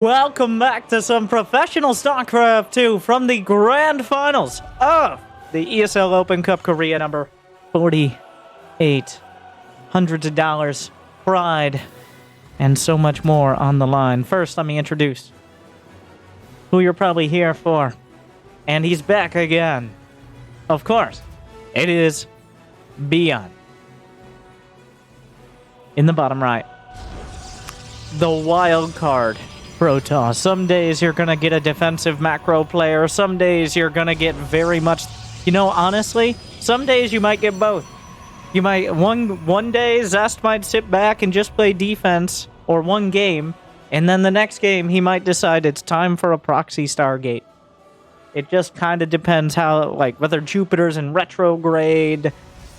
Welcome back to some professional StarCraft 2 from the grand finals of the ESL Open Cup Korea number 48. Hundreds of dollars, pride, and so much more on the line. First, let me introduce who you're probably here for. And he's back again. Of course, it is Byun. In the bottom right, the wild card. Protoss. Some days you're gonna get a defensive macro player. Some days you're gonna get very much... You know, honestly, some days you might get both. You might... One day, Zest might sit back and just play defense, or one game, and then the next game he might decide it's time for a proxy Stargate. It just kind of depends how, like, whether Jupiter's in retrograde,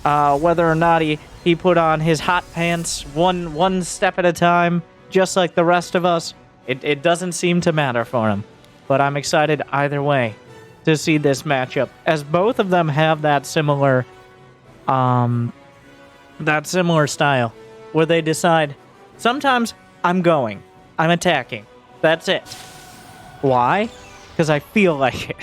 whether or not he put on his hot pants one step at a time, just like the rest of us. It doesn't seem to matter for him, but I'm excited either way to see this matchup, as both of them have that similar style, where they decide, sometimes I'm attacking, that's it. Why? Because I feel like it.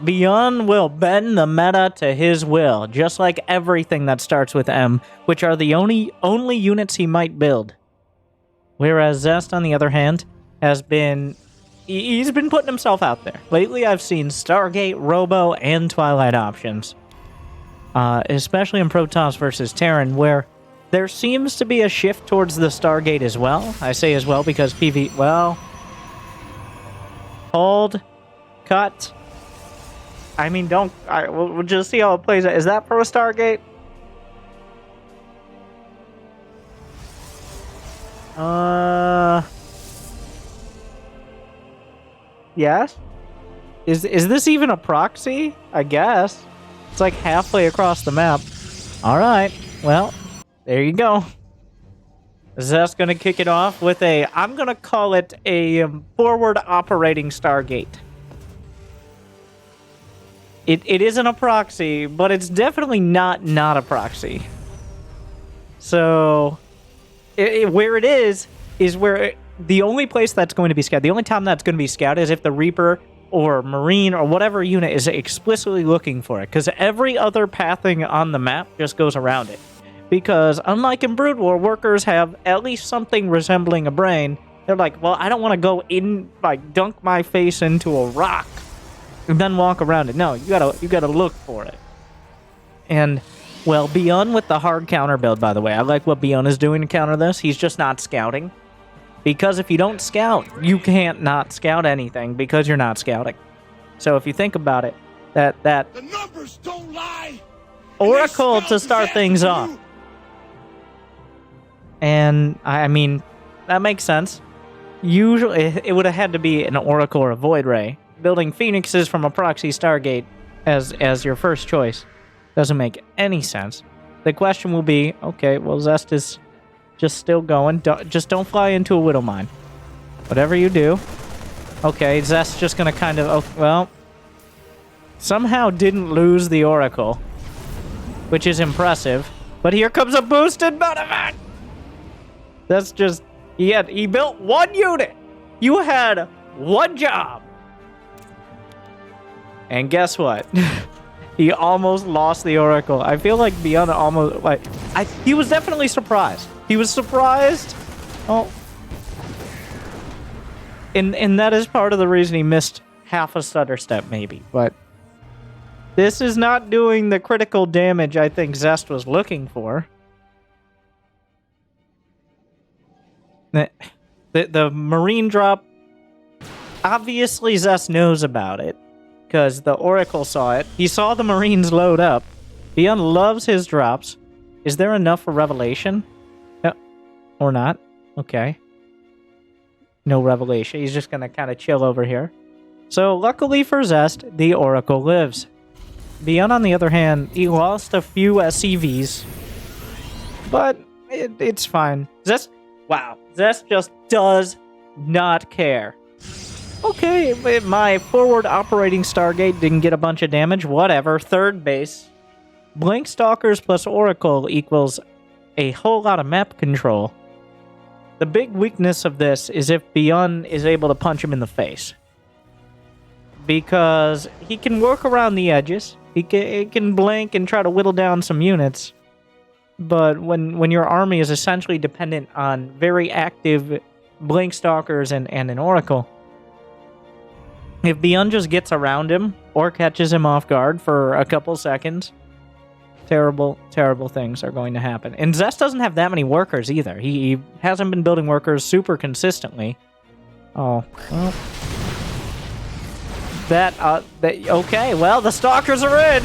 Byun will bend the meta to his will, just like everything that starts with M, which are the only units he might build. Whereas Zest, on the other hand, he's been putting himself out there. Lately, I've seen Stargate, Robo, and Twilight options. Especially in Protoss versus Terran, where there seems to be a shift towards the Stargate as well. I say as well because PV... Well... Hold. Cut. I mean, don't... we'll just see how it plays out. Is that for a Stargate? Yes? Is this even a proxy? I guess. It's like halfway across the map. Alright, well, there you go. Zest gonna kick it off with I'm gonna call it a forward operating Stargate. It isn't a proxy, but it's definitely not a proxy. So... where it is where the only place that's going to be scouted, the only time that's going to be scouted is if the Reaper or Marine or whatever unit is explicitly looking for it, because every other pathing on the map just goes around it. Because unlike in Brood War, workers have at least something resembling a brain. They're like, well, I don't want to go in, like, dunk my face into a rock and then walk around it. No, you gotta look for it. And... well, Byun with the hard counter build, by the way. I like what Byun is doing to counter this. He's just not scouting. Because if you don't scout, you can't not scout anything because you're not scouting. So if you think about it, that the numbers don't lie. Oracle to start things off. And, I mean, that makes sense. Usually, it would have had to be an Oracle or a Void Ray. Building Phoenixes from a proxy Stargate as your first choice doesn't make any sense. The question will be, okay, well, Zest is just still going. Just don't fly into a Widow Mine. Whatever you do. Okay, Zest's just going to kind of... oh, well, somehow didn't lose the Oracle, which is impressive. But here comes a boosted Motivate! That's just... He built one unit! You had one job! And guess what? He almost lost the Oracle. I feel like Byun almost... like, he was definitely surprised. He was surprised. Oh. And that is part of the reason he missed half a stutter step, maybe. But this is not doing the critical damage I think Zest was looking for. The Marine drop... obviously Zest knows about it, because the Oracle saw it. He saw the Marines load up. Byun loves his drops. Is there enough for Revelation? No. Or not? Okay. No Revelation. He's just going to kind of chill over here. So, luckily for Zest, the Oracle lives. Byun, on the other hand, he lost a few SCVs. But it's fine. Zest... wow. Zest just does not care. Okay, my forward operating Stargate didn't get a bunch of damage. Whatever. Third base. Blink Stalkers plus Oracle equals a whole lot of map control. The big weakness of this is if Byun is able to punch him in the face. Because he can work around the edges. He can blink and try to whittle down some units. But when your army is essentially dependent on very active blink stalkers and an oracle, if Byun just gets around him or catches him off guard for a couple seconds, terrible, terrible things are going to happen. And Zest doesn't have that many workers either. He hasn't been building workers super consistently. Oh, well. Okay, well, the stalkers are in.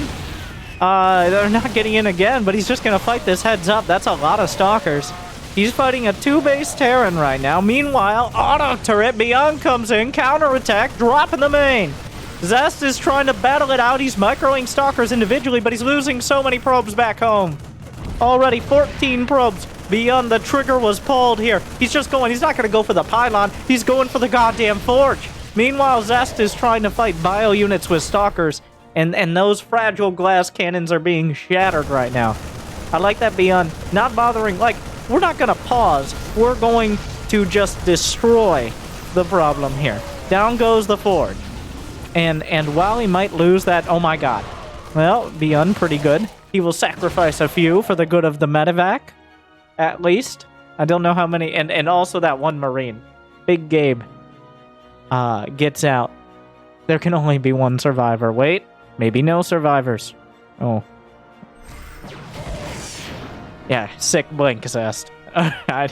They're not getting in again, but he's just going to fight this heads up. That's a lot of stalkers. He's fighting a 2-base Terran right now. Meanwhile, auto turret, Byun comes in, counterattack, dropping the main. Zest is trying to battle it out. He's microing stalkers individually, but he's losing so many probes back home. Already 14 probes. Byun, the trigger was pulled here. He's just going. He's not going to go for the pylon. He's going for the goddamn forge. Meanwhile, Zest is trying to fight bio units with stalkers, and those fragile glass cannons are being shattered right now. I like that Byun not bothering. Like, we're not going to pause. We're going to just destroy the problem here. Down goes the forge. And while he might lose that, oh my god. Well, Byun, pretty good. He will sacrifice a few for the good of the medevac, at least. I don't know how many, and also that one Marine. Big Gabe gets out. There can only be one survivor. Wait, maybe no survivors. Oh. Yeah, sick blink Zest. I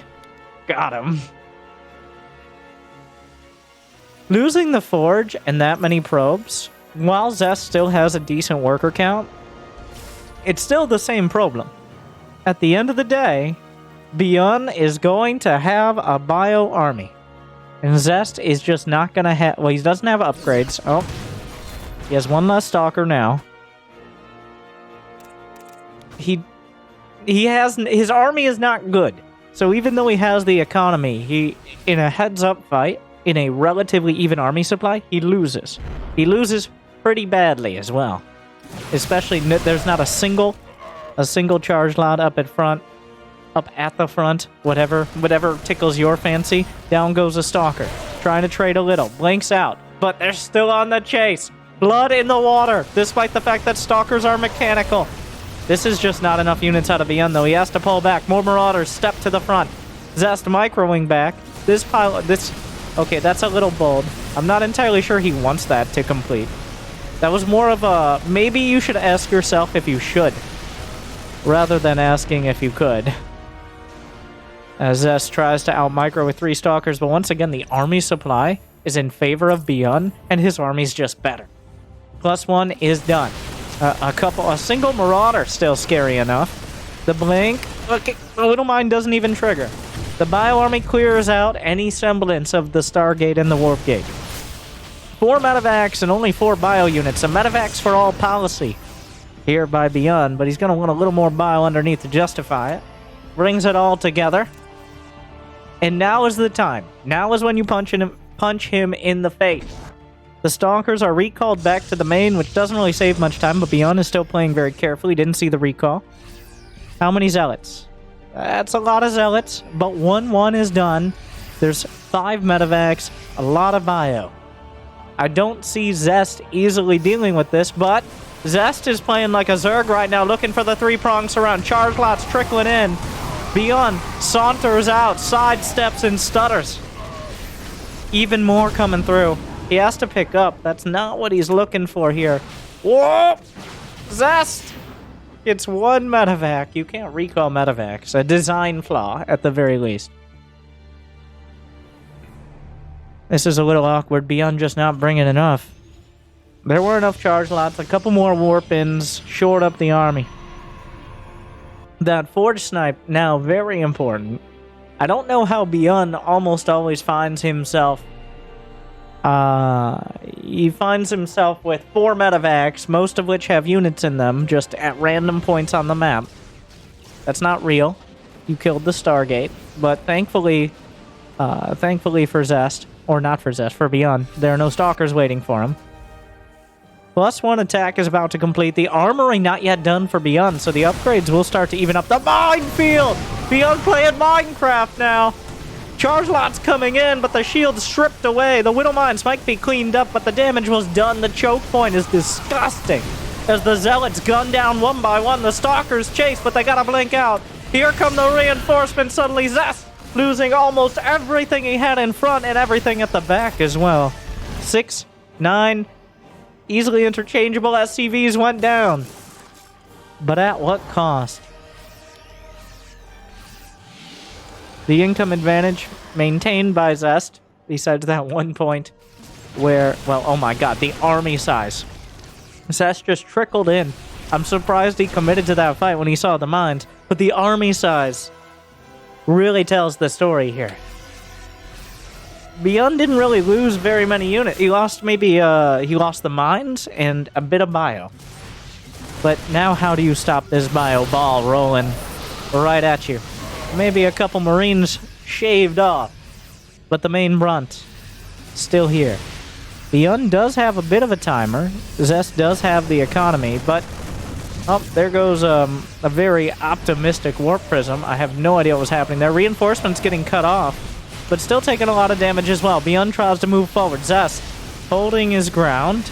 got him. Losing the forge and that many probes, while Zest still has a decent worker count, it's still the same problem. At the end of the day, Byun is going to have a bio army. And Zest is just not going to have... Well, he doesn't have upgrades. Oh. He has one less stalker now. He has... His army is not good. So even though he has the economy, in a heads-up fight, in a relatively even army supply, he loses. He loses pretty badly as well. Especially, there's not a single charge lot up at front. Up at the front, whatever tickles your fancy. Down goes a stalker, trying to trade a little, blinks out, but they're still on the chase. Blood in the water, despite the fact that stalkers are mechanical. This is just not enough units out of Byun, though. He has to pull back. More marauders step to the front. Zest microwing back. Okay, that's a little bold. I'm not entirely sure he wants that to complete. That was more of a, maybe you should ask yourself if you should, rather than asking if you could. As Zest tries to out-micro with 3 stalkers, but once again, the army supply is in favor of Byun, and his army's just better. +1 is done. A single marauder still scary enough. The blink, okay, the little mine doesn't even trigger. The bio army clears out any semblance of the Stargate and the Warp Gate. 4 medevacs and only 4 bio units. A medevacs for all policy here by Byun, but he's going to want a little more bio underneath to justify it. Brings it all together. And now is the time. Now is when you punch him in the face. The stalkers are recalled back to the main, which doesn't really save much time, but Byun is still playing very carefully. Didn't see the recall. How many zealots? That's a lot of zealots, but 1-1 is done. There's 5 medevacs, a lot of bio. I don't see Zest easily dealing with this, but Zest is playing like a Zerg right now, looking for the 3-prong surround. Charge lots trickling in. Byun saunters out, sidesteps and stutters. Even more coming through. He has to pick up. That's not what he's looking for here. Whoa! Zest! It's 1 medevac. You can't recall medevacs. A design flaw, at the very least. This is a little awkward. Byun just not bringing enough. There were enough charge lots. A couple more warp-ins shored up the army. That forge snipe, now very important. I don't know how Byun almost always finds himself. He finds himself with 4 medevacs, most of which have units in them, just at random points on the map. That's not real. You killed the Stargate, but thankfully for Zest, or not for Zest, for Byun, there are no stalkers waiting for him. +1 attack is about to complete. The armory not yet done for Byun, so the upgrades will start to even up the minefield! Byun playing Minecraft now! Charge lots coming in, but the shield's stripped away. The Widow Mines might be cleaned up, but the damage was done. The choke point is disgusting. As the Zealots gun down one by one, the Stalkers chase, but they gotta blink out. Here come the reinforcements. Suddenly Zest losing almost everything he had in front and everything at the back as well. 6, 9, easily interchangeable SCVs went down. But at what cost? The income advantage maintained by Zest, besides that one point where, well, oh my god, the army size. Zest just trickled in. I'm surprised he committed to that fight when he saw the mines, but the army size really tells the story here. Byun didn't really lose very many units. He lost maybe, he lost the mines and a bit of bio. But now how do you stop this bio ball rolling right at you? Maybe a couple Marines shaved off, but the main brunt still here. Byun does have a bit of a timer. Zest does have the economy, but oh, there goes a very optimistic warp prism. I have no idea what was happening there. Reinforcements getting cut off, but still taking a lot of damage as well. Byun tries to move forward. Zest holding his ground.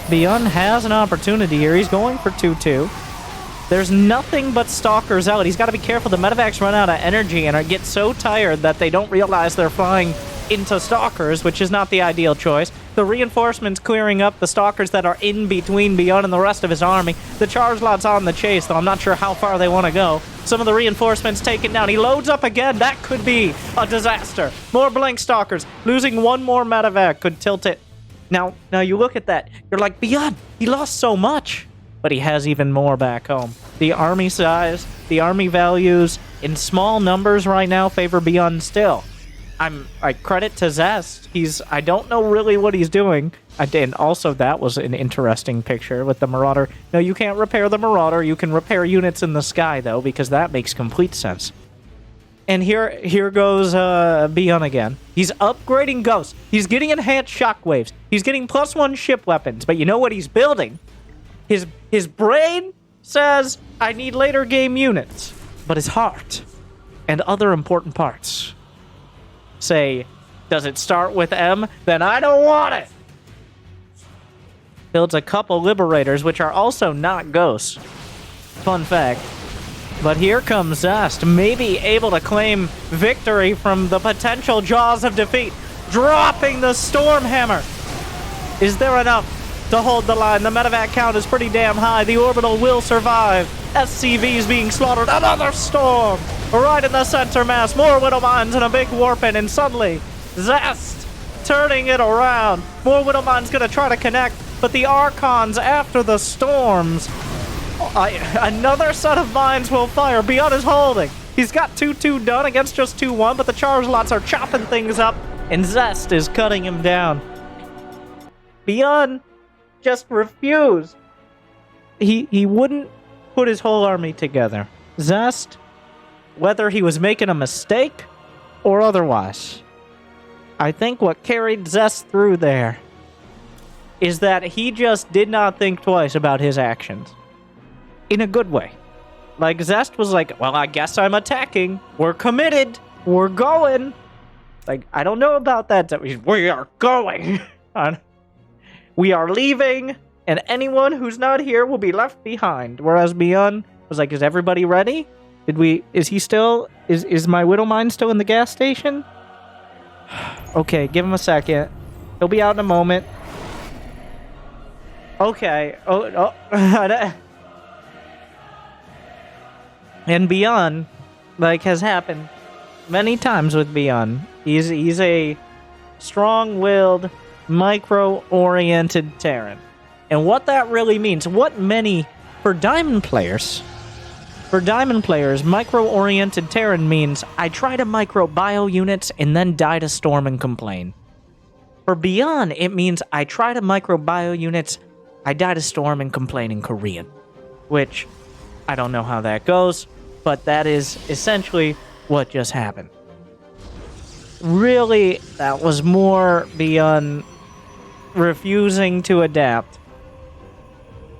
Byun has an opportunity here. He's going for 2-2. There's nothing but Stalkers out. He's got to be careful. The medevacs run out of energy and get so tired that they don't realize they're flying into Stalkers, which is not the ideal choice. The reinforcements clearing up the Stalkers that are in between Byun and the rest of his army. The charge lot's on the chase, though I'm not sure how far they want to go. Some of the reinforcements taken down. He loads up again. That could be a disaster. More blank Stalkers. Losing one more medevac could tilt it. Now you look at that. You're like, Byun, he lost so much. But he has even more back home. The army size, the army values, in small numbers right now favor Byun still. I credit to Zest. I don't know really what he's doing. And also that was an interesting picture with the Marauder. No, you can't repair the Marauder. You can repair units in the sky, though, because that makes complete sense. And here goes Byun again. He's upgrading Ghosts. He's getting enhanced shockwaves. He's getting +1 ship weapons. But you know what he's building? His brain says, I need later game units. But his heart and other important parts say, does it start with M? Then I don't want it. Builds a couple Liberators, which are also not Ghosts. Fun fact. But here comes Zest, maybe able to claim victory from the potential jaws of defeat. Dropping the Stormhammer. Is there enough to hold the line? The medevac count is pretty damn high. The orbital will survive. SCVs being slaughtered. Another storm right in the center mass. More Widow Mines and a big warp in. And suddenly, Zest turning it around. More Widow Mines going to try to connect. But the Archons after the storms. Another set of mines will fire. Byun is holding. He's got 2-2 done against just 2-1. But the charge lots are chopping things up. And Zest is cutting him down. Byun just refused. He wouldn't put his whole army together. Zest, whether he was making a mistake or otherwise, I think what carried Zest through there is that he just did not think twice about his actions. In a good way. Like, Zest was like, well, I guess I'm attacking. We're committed. We're going. Like, I don't know about that. We are going. We are leaving, and anyone who's not here will be left behind. Whereas Byun was like, is everybody ready? Is my Widow Mine still in the gas station? Okay, give him a second. He'll be out in a moment. Okay. Oh. And Byun, like, has happened many times with Byun. He's a strong-willed, micro-oriented Terran. And what that really means, for Diamond players, micro-oriented Terran means I try to micro-bio units and then die to storm and complain. For Byun, it means I try to micro-bio units, I die to storm and complain in Korean. Which, I don't know how that goes, but that is essentially what just happened. Really, that was more Byun refusing to adapt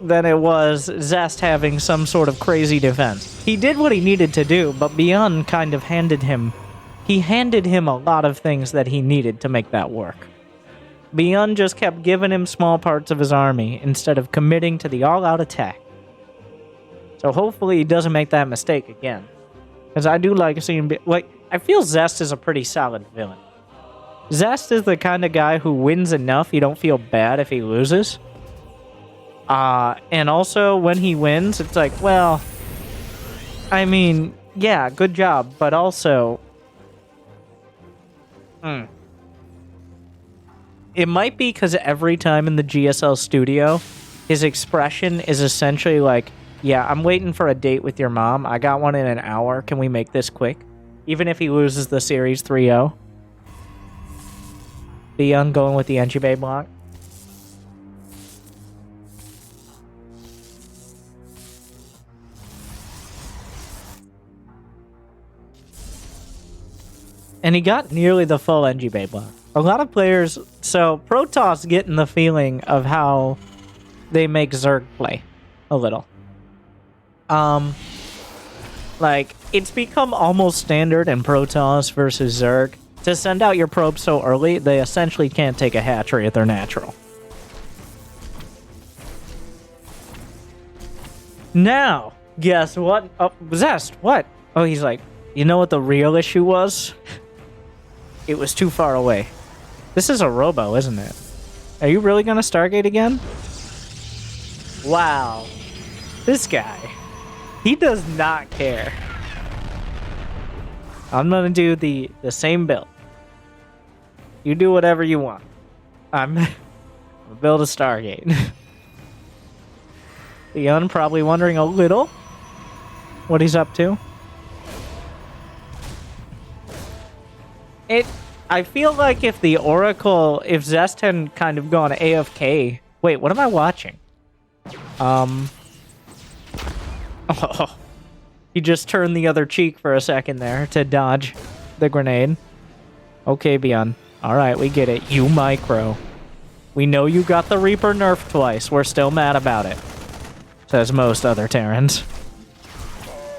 than it was Zest having some sort of crazy defense. He did what he needed to do, but Byun kind of handed him he handed him a lot of things that he needed to make that work. Byun just kept giving him small parts of his army instead of committing to the all-out attack. So hopefully he doesn't make that mistake again. Because I do like seeing... Like, I feel Zest is a pretty solid villain. Zest is the kind of guy who wins enough you don't feel bad if he loses. And also, when he wins, it's like, well... I mean, yeah, good job, but also... It might be because every time in the GSL studio, his expression is essentially like, yeah, I'm waiting for a date with your mom. I got one in an hour. Can we make this quick? Even if he loses the series 3-0. Byun going with the Enjube block. And he got nearly the full Enjube block. A lot of players... So, Protoss getting the feeling of how they make Zerg play. A little. Like, it's become almost standard in Protoss versus Zerg to send out your probe so early, they essentially can't take a hatchery if they're natural. Now, guess what? Oh, Zest, what? Oh, he's like, you know what the real issue was? It was too far away. This is a robo, isn't it? Are you really gonna Stargate again? Wow. This guy. He does not care. I'm gonna do the same build. You do whatever you want. I'm gonna build a Stargate. Byun probably wondering a little what he's up to. I feel like if the Oracle, if Zest had kind of gone AFK... Wait, what am I watching? Oh, he just turned the other cheek for a second there to dodge the grenade. Okay, Byun. Alright, we get it. You micro. We know you got the Reaper nerfed twice. We're still mad about it. Says most other Terrans.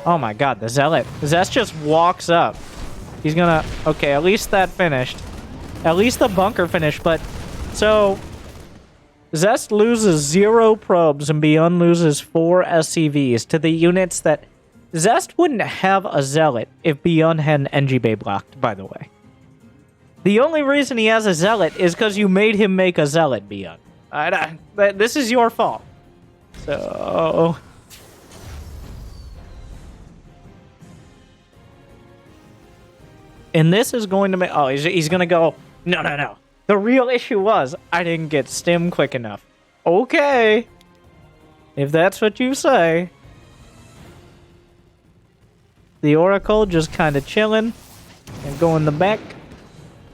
Oh my god, the Zealot. Zest just walks up. He's gonna... Okay, at least that finished. At least the bunker finished, but... So... Zest loses 0 probes and Byun loses 4 SCVs to the units that... Zest wouldn't have a Zealot if Byun had an Enjube blocked, by the way. The only reason he has a Zealot is because you made him make a Zealot, Byun. This is your fault. So... And this is going to make... Oh, he's going to go... No. The real issue was, I didn't get stim quick enough. Okay. If that's what you say. The Oracle just kind of chilling. And go in the back.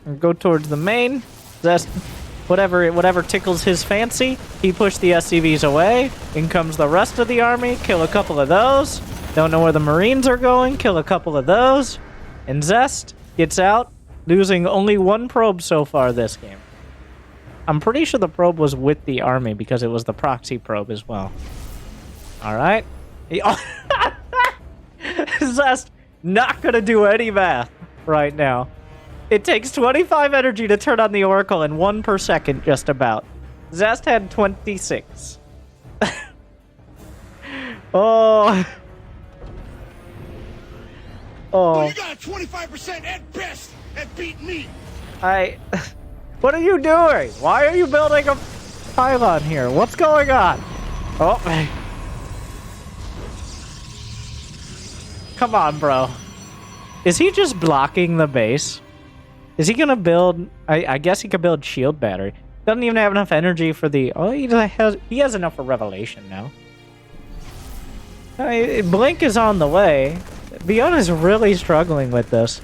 And go towards the main. Zest, whatever tickles his fancy. He pushed the SCVs away. In comes the rest of the army. Kill a couple of those. Don't know where the Marines are going. Kill a couple of those. And Zest gets out, losing only 1 probe so far this game. I'm pretty sure the probe was with the army because it was the proxy probe as well. Alright. Zest not gonna do any math right now. It takes 25 energy to turn on the Oracle and 1 per second just about. Zest had 26. Oh... Oh. You got a 25% at best at beat me. What are you doing? Why are you building a pylon here? What's going on? Oh. Come on, bro. Is he just blocking the base? Is he gonna build... I guess he could build shield battery. Doesn't even have enough energy for the... Oh, he has enough for Revelation now. Blink is on the way. Byun is really struggling with this.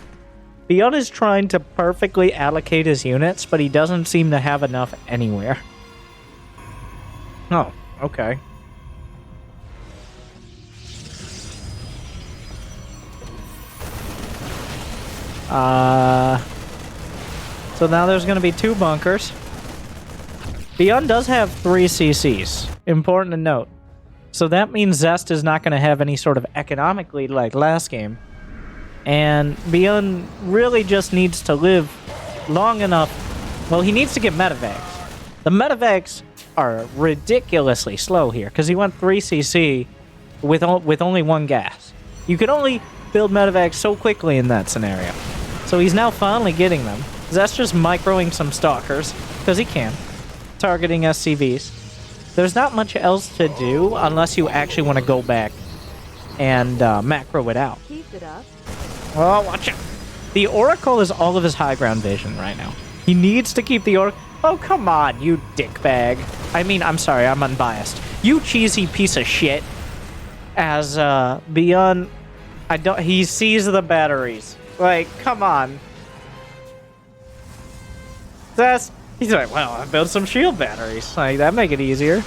Byun is trying to perfectly allocate his units, but he doesn't seem to have enough anywhere. Oh, okay. So now there's going to be 2 bunkers. Byun does have 3 CCs. Important to note. So that means Zest is not going to have any sort of economic lead like last game. And Byun really just needs to live long enough. Well, he needs to get medevacs. The medevacs are ridiculously slow here, because he went 3cc with only 1 gas. You could only build medevacs so quickly in that scenario. So he's now finally getting them. Zest just microing some stalkers, because he can. Targeting SCVs. There's not much else to do unless you actually want to go back and macro it out. Keep it up. Oh, watch out. The Oracle is all of his high ground vision right now. He needs to keep the Oracle. Oh, come on, you dickbag. I mean, I'm sorry, I'm unbiased. You cheesy piece of shit. As, Byun, he sees the batteries. Like, come on. He's like, well, I built some shield batteries. Like, that make it easier.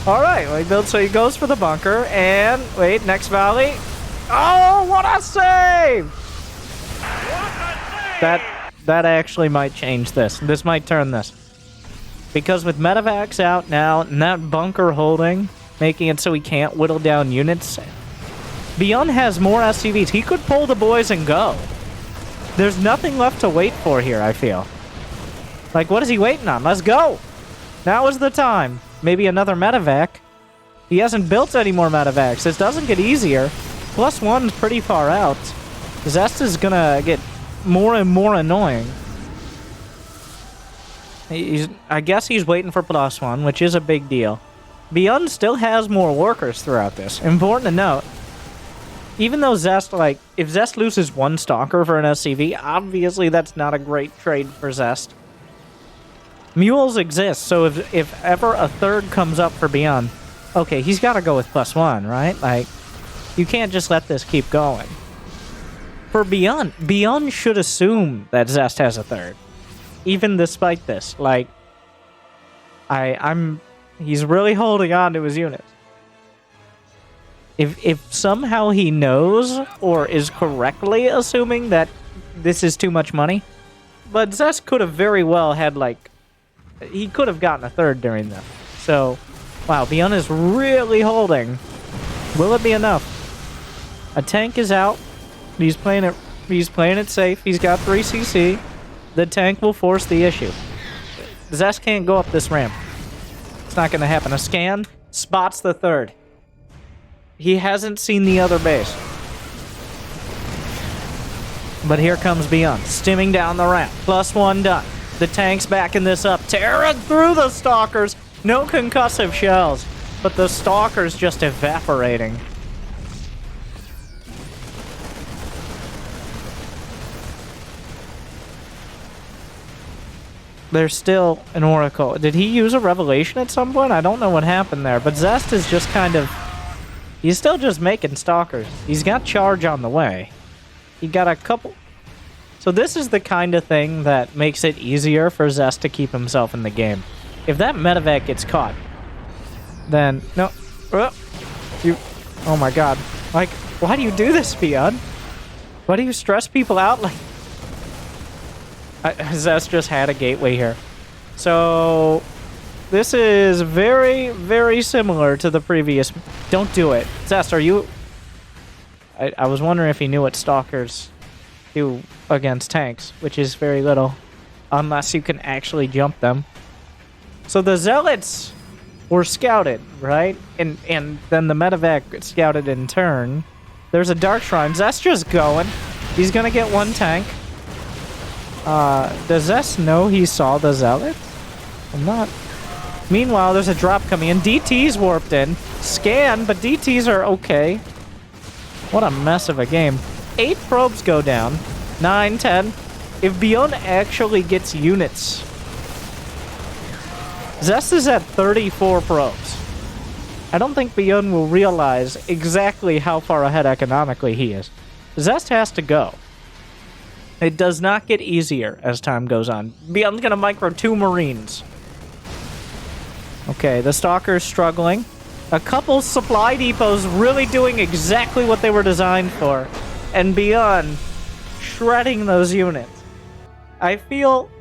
Alright, well, so he goes for the bunker, and, wait, next valley. Oh, what a save! That actually might change this. This might turn this. Because with medevacs out now, and that bunker holding, making it so he can't whittle down units, Byun has more SCVs. He could pull the boys and go. There's nothing left to wait for here, I feel. Like, what is he waiting on? Let's go! Now is the time. Maybe another medevac. He hasn't built any more medevacs. This doesn't get easier. +1's pretty far out. Zest is gonna get more and more annoying. I guess he's waiting for +1, which is a big deal. Byun still has more workers throughout this. Important to note. Even though Zest, like, if Zest loses 1 stalker for an SCV, obviously that's not a great trade for Zest. Mules exist, so if ever a 3rd comes up for Byun, okay, he's got to go with +1, right? Like, you can't just let this keep going. For Byun should assume that Zest has a 3rd. Even despite this. Like, he's really holding on to his units. If somehow he knows, or is correctly assuming that this is too much money, but Zest could have very well had, like, he could have gotten a 3rd during this. So, wow, Byun is really holding. Will it be enough? A tank is out. He's playing it safe. He's got 3cc. The tank will force the issue. Zest can't go up this ramp. It's not going to happen. A scan spots the 3rd. He hasn't seen the other base. But here comes Byun, stimming down the ramp. +1 done. The tank's backing this up. Terran through the stalkers. No concussive shells, but the stalkers just evaporating. There's still an Oracle. Did he use a Revelation at some point? I don't know what happened there, but Zest is just kind of... He's still just making stalkers. He's got charge on the way. He got a couple... So this is the kind of thing that makes it easier for Zest to keep himself in the game. If that medevac gets caught, then... No. Oh my god. Like, why do you do this, Byun? Why do you stress people out like... Zest just had a gateway here. So... This is very, very similar to the previous... Don't do it. Zest, are you... I was wondering if he knew what stalkers do against tanks, which is very little. Unless you can actually jump them. So the Zealots were scouted, right? And then the medevac scouted in turn. There's a Dark Shrine. Zest just going. He's gonna get 1 tank. Does Zest know he saw the Zealots? I'm not... Meanwhile, there's a drop coming in. DT's warped in. Scan, but DTs are okay. What a mess of a game. 8 probes go down. 9, 10. If Byun actually gets units... Zest is at 34 probes. I don't think Byun will realize exactly how far ahead economically he is. Zest has to go. It does not get easier as time goes on. Byun's gonna micro 2 Marines. Okay, the Stalker's struggling. A couple supply depots really doing exactly what they were designed for. And Byun shredding those units. I feel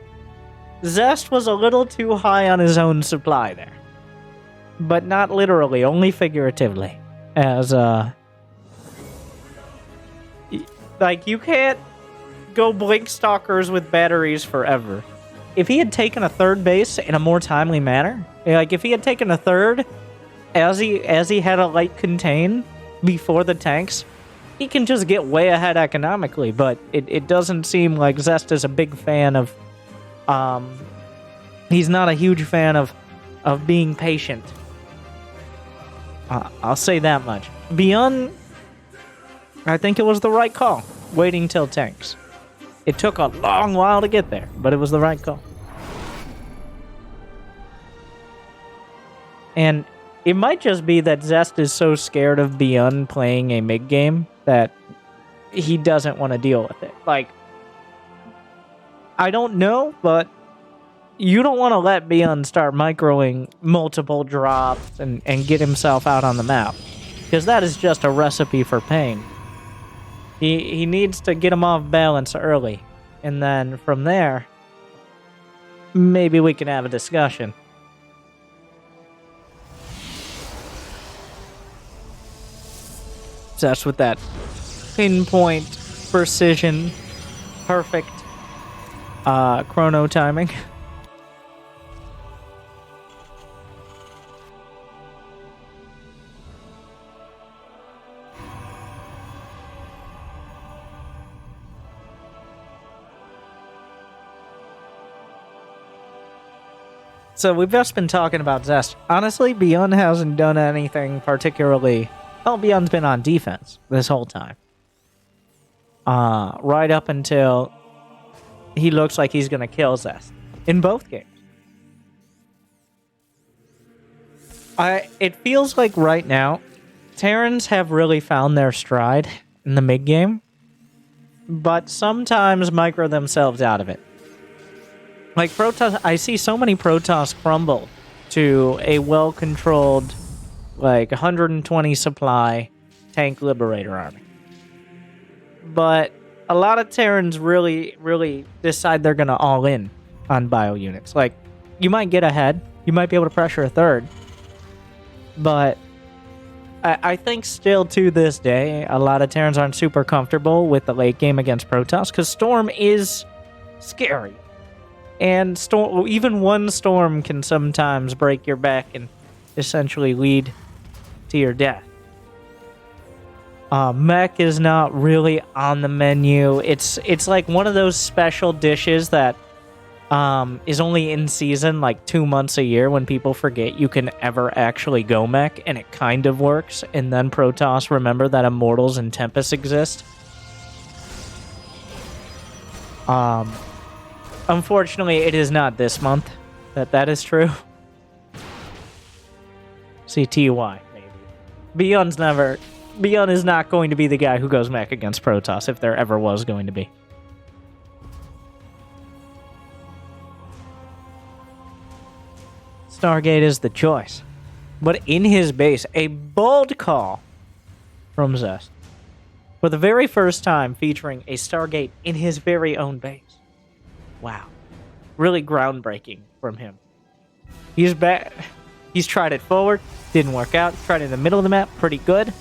Zest was a little too high on his own supply there. But not literally, only figuratively. As, Like, you can't go blink stalkers with batteries forever. If he had taken a third base in a more timely manner, like if he had taken a third as he had a light contain before the tanks, he can just get way ahead economically. But it doesn't seem like Zest is a big fan of. He's not a huge fan of being patient. I'll say that much. Byun, I think it was the right call, waiting till tanks. It took a long while to get there, but it was the right call. And it might just be that Zest is so scared of Byun playing a mid-game that he doesn't want to deal with it. Like, I don't know, but you don't want to let Byun start microing multiple drops and get himself out on the map, because that is just a recipe for pain. He needs to get him off balance early, and then from there, maybe we can have a discussion. Obsessed with that pinpoint precision, perfect chrono timing. So we've just been talking about Zest. Honestly, Byun hasn't done anything particularly. Well, Byun's been on defense this whole time. Right up until he looks like he's going to kill Zest in both games. It feels like right now, Terrans have really found their stride in the mid-game, but sometimes micro themselves out of it. Like Protoss, I see so many Protoss crumble to a well-controlled, like 120 supply tank Liberator army. But a lot of Terrans really decide they're gonna all in on bio units. Like, you might get ahead, you might be able to pressure a third, but I think still to this day, a lot of Terrans aren't super comfortable with the late game against Protoss, because Storm is scary. And even one storm can sometimes break your back and essentially lead to your death. Mech is not really on the menu. It's like one of those special dishes that is only in season like 2 months a year when people forget you can ever actually go mech, and it kind of works. And then Protoss remember that Immortals and Tempest exist. Unfortunately, it is not this month that is true. CTY, maybe. Byun is not going to be the guy who goes mech against Protoss, if there ever was going to be. Stargate is the choice. But in his base, a bold call from Zest. For the very first time featuring a Stargate in his very own base. Wow. Really groundbreaking from him. He's back. He's tried it forward. Didn't work out. Tried it in the middle of the map. Pretty good.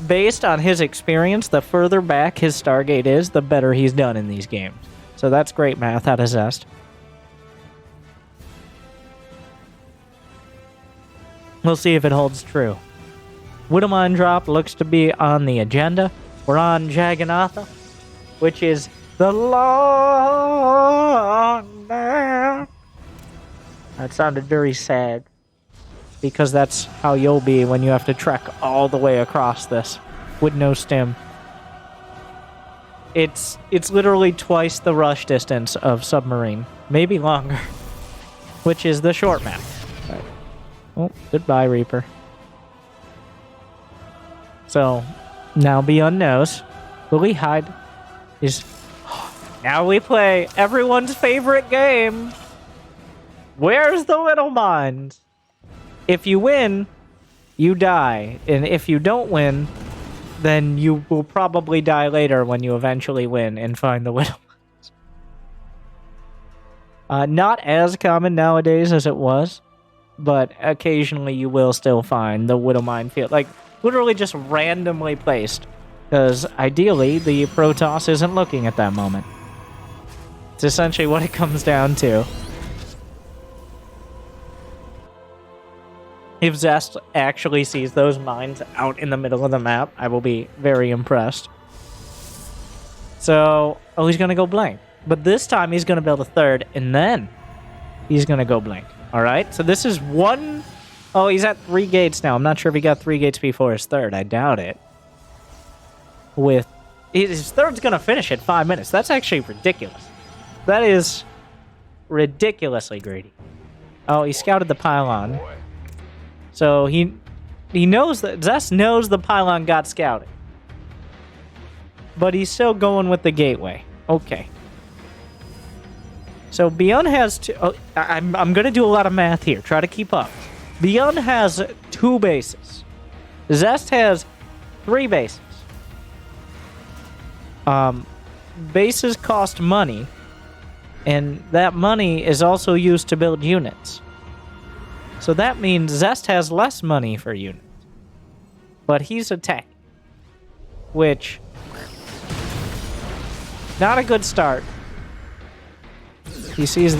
Based on his experience, the further back his Stargate is, the better he's done in these games. So that's great math out of Zest. We'll see if it holds true. Widowmine drop looks to be on the agenda. We're on Jagannatha, which is the long map. That sounded very sad, because that's how you'll be when you have to trek all the way across this with no stim. It's literally twice the rush distance of Submarine, maybe longer, which is the short map. Right. Oh, goodbye, Reaper. So now Byun knows. Will he hide? Now we play everyone's favorite game. Where's the little mines? If you win, you die. And if you don't win, then you will probably die later when you eventually win and find the little mines. Not as common nowadays as it was, but occasionally you will still find the Widow Mine field. Like, literally just randomly placed Because ideally, the Protoss isn't looking at that moment. It's essentially what it comes down to. If Zest actually sees those mines out in the middle of the map, I will be very impressed. So, oh, he's going to go blank. But this time, he's going to build a third, and then he's going to go blank. All right? So this is one... Oh, he's at 3 gates now. I'm not sure if he got 3 gates before his third. I doubt it. His third's going to finish at 5 minutes. That's actually ridiculous. That is ridiculously greedy. Oh, he scouted the pylon. So he knows that... Zest knows the pylon got scouted. But he's still going with the gateway. Okay. So Byun has two... Oh, I'm going to do a lot of math here. Try to keep up. Byun has 2 bases. Zest has 3 bases. Bases cost money. And that money is also used to build units. So that means Zest has less money for units. But he's attacking. Which... Not a good start. He sees...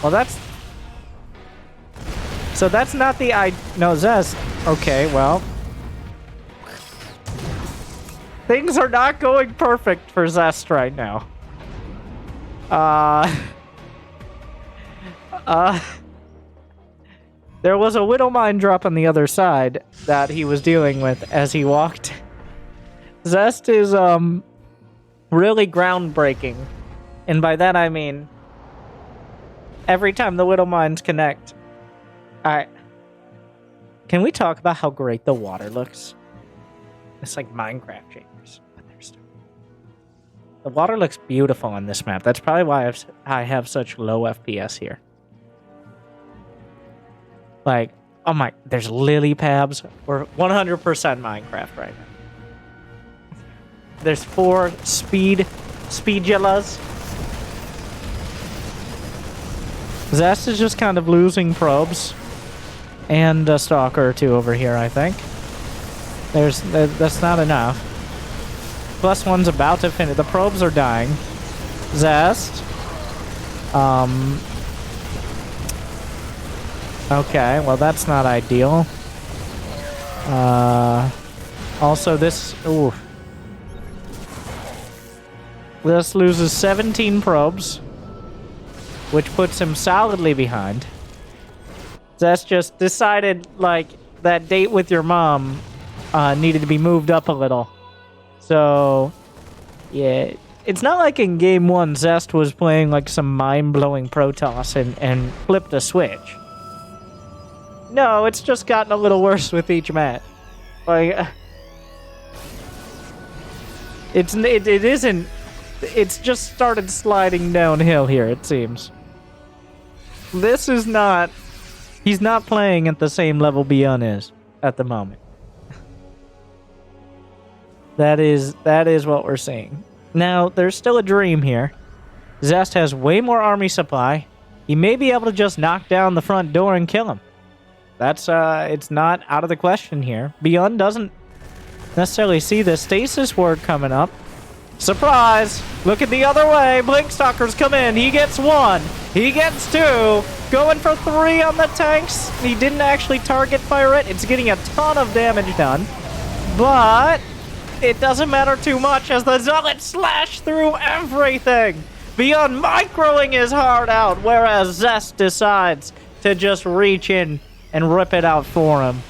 Well, that's... So that's not the... No, Zest. Okay, well... Things are not going perfect for Zest right now. There was a Widow Mine drop on the other side that he was dealing with as he walked. Zest is, really groundbreaking. And by that I mean, every time the Widow Mines connect, Can we talk about how great the water looks? It's like Minecraft chambers. The water looks beautiful on this map. That's probably why I have such low FPS here. Like, oh my, there's lily pads. We're 100% Minecraft right now. There's 4 speedullas. Zest is just kind of losing probes. And a stalker or 2 over here, I think. That's not enough. Plus one's about to finish. The probes are dying. Zest. Okay, well that's not ideal. Also this... Ooh. This loses 17 probes. Which puts him solidly behind. Zest just decided, like, that date with your mom needed to be moved up a little. So, yeah. It's not like in Game 1, Zest was playing, like, some mind-blowing Protoss and flipped a switch. No, it's just gotten a little worse with each match. Like, it isn't... It's just started sliding downhill here, it seems. This is not... He's not playing at the same level Byun is at the moment. That is what we're seeing. Now, there's still a dream here. Zest has way more army supply. He may be able to just knock down the front door and kill him. That's, it's not out of the question here. Byun doesn't necessarily see the stasis ward coming up. Surprise! Look at the other way. Blinkstalkers come in. He gets 1. He gets 2. Going for 3 on the tanks. He didn't actually target fire it. It's getting a ton of damage done. But it doesn't matter too much as the Zealots slash through everything. Byun microing his heart out, whereas Zest decides to just reach in and rip it out for him.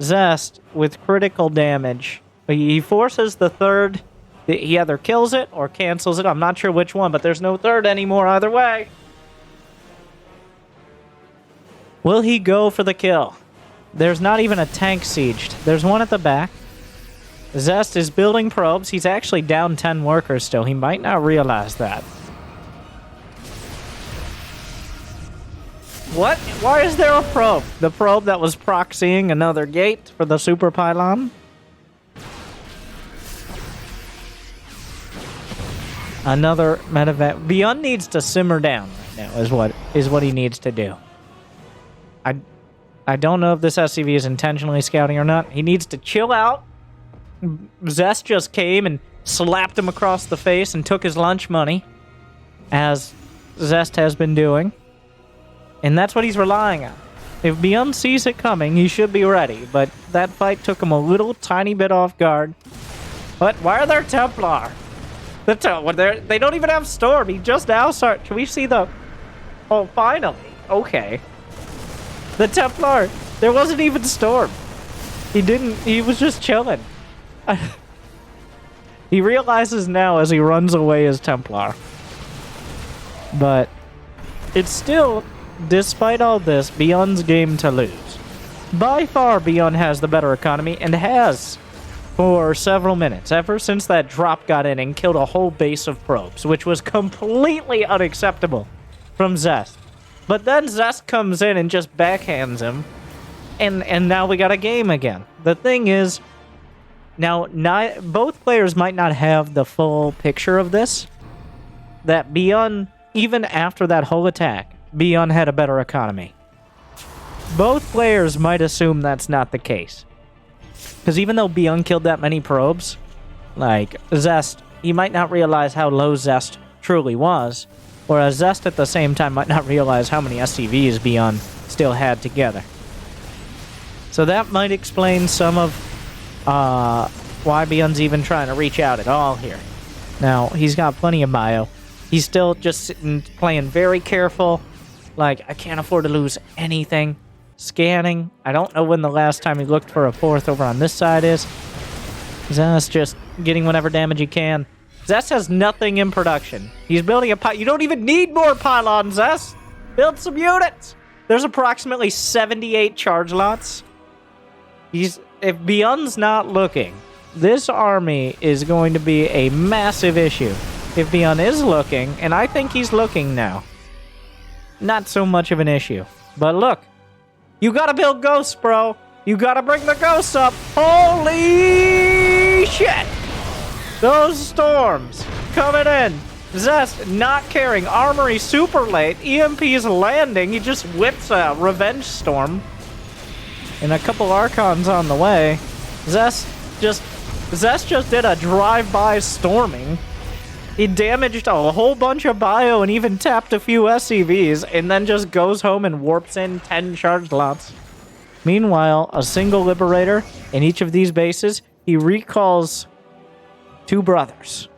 Zest with critical damage. He forces the third. He either kills it or cancels it. I'm not sure which one, but there's no third anymore either way. Will he go for the kill? There's not even a tank sieged. There's one at the back. Zest is building probes. He's actually down 10 workers still. He might not realize that. What? Why is there a probe? The probe that was proxying another gate for the super pylon? Another medevac. Byun needs to simmer down right now is what he needs to do. I don't know if this SCV is intentionally scouting or not. He needs to chill out. Zest just came and slapped him across the face and took his lunch money, as Zest has been doing. And that's what he's relying on. If Byun sees it coming, he should be ready. But that fight took him a little tiny bit off guard. But why are there Templar? They don't even have Storm. He just now started. Can we see the... Oh, finally. Okay. The Templar. There wasn't even Storm. He was just chilling. He realizes now as he runs away as Templar. But it's still, despite all this, Byun's game to lose. By far, Byun has the better economy, and has for several minutes, ever since that drop got in and killed a whole base of probes, which was completely unacceptable from Zest. But then Zest comes in and just backhands him, and now we got a game again. The thing is, now both players might not have the full picture of this, that Byun, even after that whole attack, Byun had a better economy. Both players might assume that's not the case. Because even though Byun killed that many probes, like Zest, he might not realize how low Zest truly was, whereas Zest at the same time might not realize how many SCVs Byun still had together. So that might explain some of why Byun's even trying to reach out at all here. Now, he's got plenty of bio. He's still just sitting, playing very careful. Like, I can't afford to lose anything. Scanning. I don't know when the last time he looked for a fourth over on this side is. Zest just getting whatever damage he can. Zest has nothing in production. He's building a You don't even need more pylons, Zest! Build some units! There's approximately 78 charge lots. If Byun's not looking, this army is going to be a massive issue. If Byun is looking, and I think he's looking now, not so much of an issue. But look, you gotta build ghosts, bro. You gotta bring the ghosts up. Holy shit! Those storms coming in. Zest not caring. Armory super late. EMP's landing. He just whips a revenge storm. And a couple Archons on the way. Zest just did a drive-by storming. He damaged a whole bunch of bio and even tapped a few SCVs, and then just goes home and warps in 10 charge lots. Meanwhile, a single Liberator in each of these bases, he recalls 2 brothers.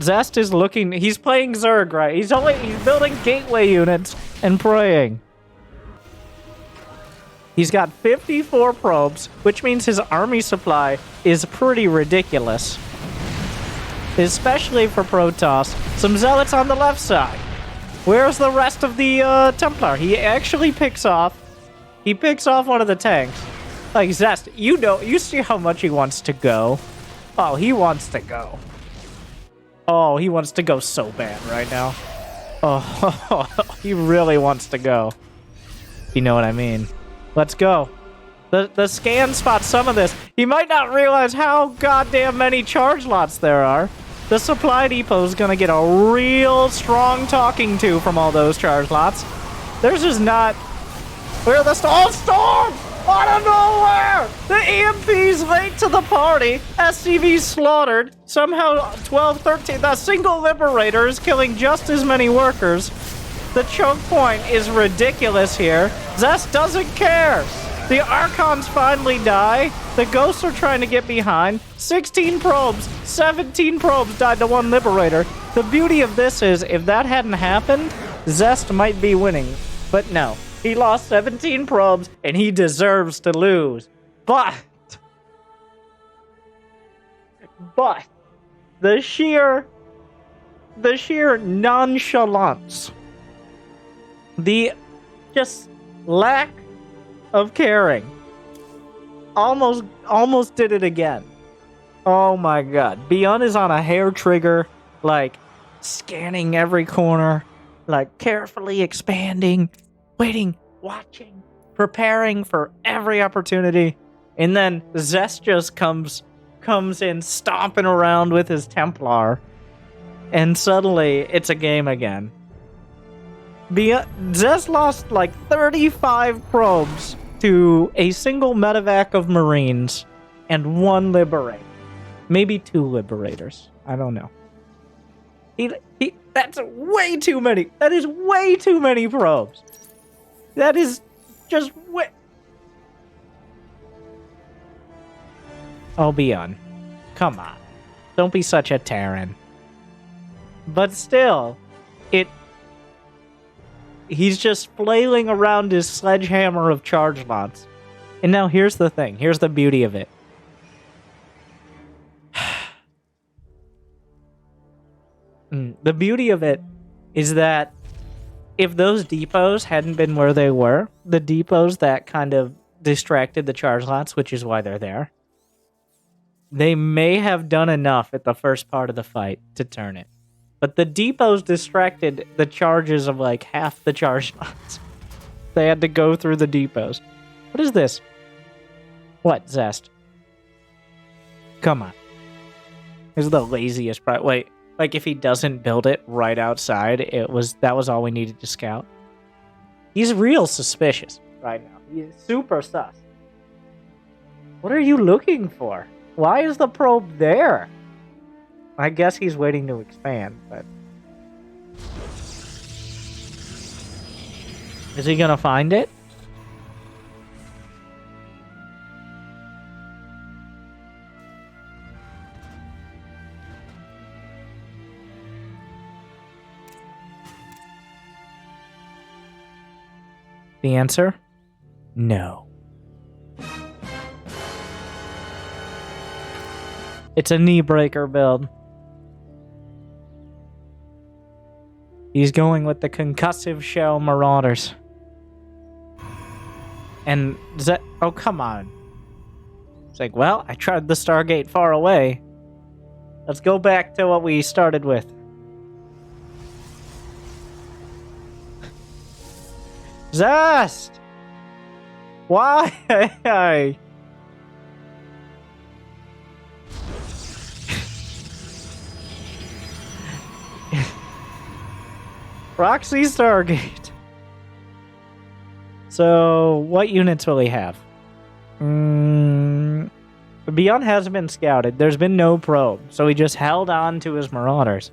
Zest is looking, he's playing Zerg, right? He's building gateway units and praying. He's got 54 probes, which means his army supply is pretty ridiculous. Especially for Protoss. Some Zealots on the left side. Where's the rest of the Templar? He actually picks off one of the tanks. Like, Zest, you see how much he wants to go. Oh, he wants to go. Oh, he wants to go so bad right now. Oh, he really wants to go. You know what I mean. Let's go. The scan spots some of this. He might not realize how goddamn many charge lots there are. The supply depot is gonna get a real strong talking to from all those charge lots. There's just not... Where are the storm? Out of nowhere! The EMP's late to the party. SCV's slaughtered. Somehow 12, 13... The single Liberator is killing just as many workers. The choke point is ridiculous here. Zest doesn't care. The Archons finally die. The Ghosts are trying to get behind. 16 probes, 17 probes died to 1 Liberator. The beauty of this is, if that hadn't happened, Zest might be winning. But no, he lost 17 probes, and he deserves to lose. But the sheer nonchalance, the just lack of caring, almost did it again. Oh my god. Byun is on a hair trigger, like, scanning every corner, like, carefully expanding, waiting, watching, preparing for every opportunity. And then Zest just comes in stomping around with his Templar, and suddenly it's a game again. Zest lost like 35 probes to a single medevac of Marines and 1 Liberator. Maybe 2 Liberators. I don't know. That's way too many. That is way too many probes. That is just way... Oh, Byun. Come on. Don't be such a Terran. But still, he's just flailing around his sledgehammer of charge lots. And now here's the thing. Here's the beauty of it. The beauty of it is that if those depots hadn't been where they were, the depots that kind of distracted the charge lots, which is why they're there, they may have done enough at the first part of the fight to turn it. But the depots distracted the charges of like half the charge lots. They had to go through the depots. What is this? What, Zest? Come on. This is the laziest part. Wait, like if he doesn't build it right outside, that was all we needed to scout. He's real suspicious right now. He's super sus. What are you looking for? Why is the probe there? I guess he's waiting to expand, but... Is he gonna find it? The answer? No. It's a knee breaker build. He's going with the concussive shell Marauders. And oh, come on. It's like, well, I tried the Stargate far away. Let's go back to what we started with. Zest! Why? Proxy Stargate. So, what units will he have? Byun hasn't been scouted. There's been no probe, so he just held on to his Marauders.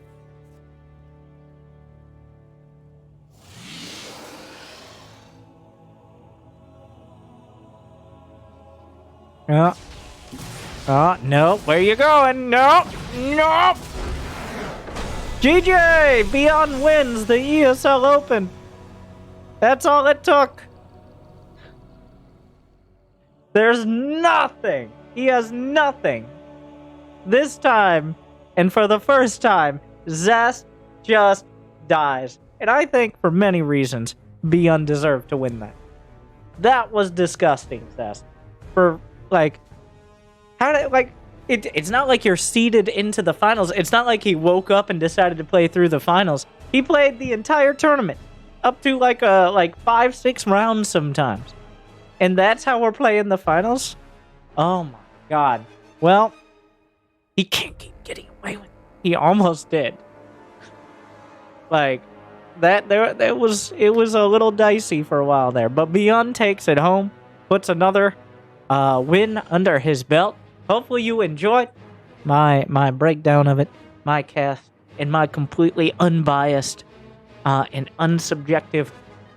No. Where you going? No. GG! Byun wins the ESL Open. That's all it took. There's nothing. He has nothing. This time, and for the first time, Zest just dies. And I think for many reasons, Byun deserved to win that. That was disgusting, Zest. For, like, how did, like, it's not like you're seeded into the finals. It's not like he woke up and decided to play through the finals. He played the entire tournament, up to like 5-6 rounds sometimes. And that's how we're playing the finals? Oh my god. Well, he can't keep getting away with it. He almost did. Like, it was a little dicey for a while there. But Byun takes it home, puts another win under his belt. Hopefully you enjoyed my breakdown of it, my cast, and my completely unbiased and unsubjective,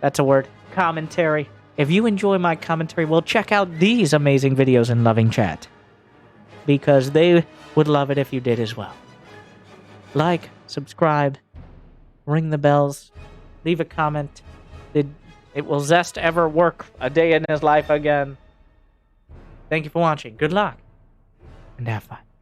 that's a word, commentary. If you enjoy my commentary, well, check out these amazing videos in Loving Chat, because they would love it if you did as well. Like, subscribe, ring the bells, leave a comment. Will Zest ever work a day in his life again? Thank you for watching. Good luck. And have fun.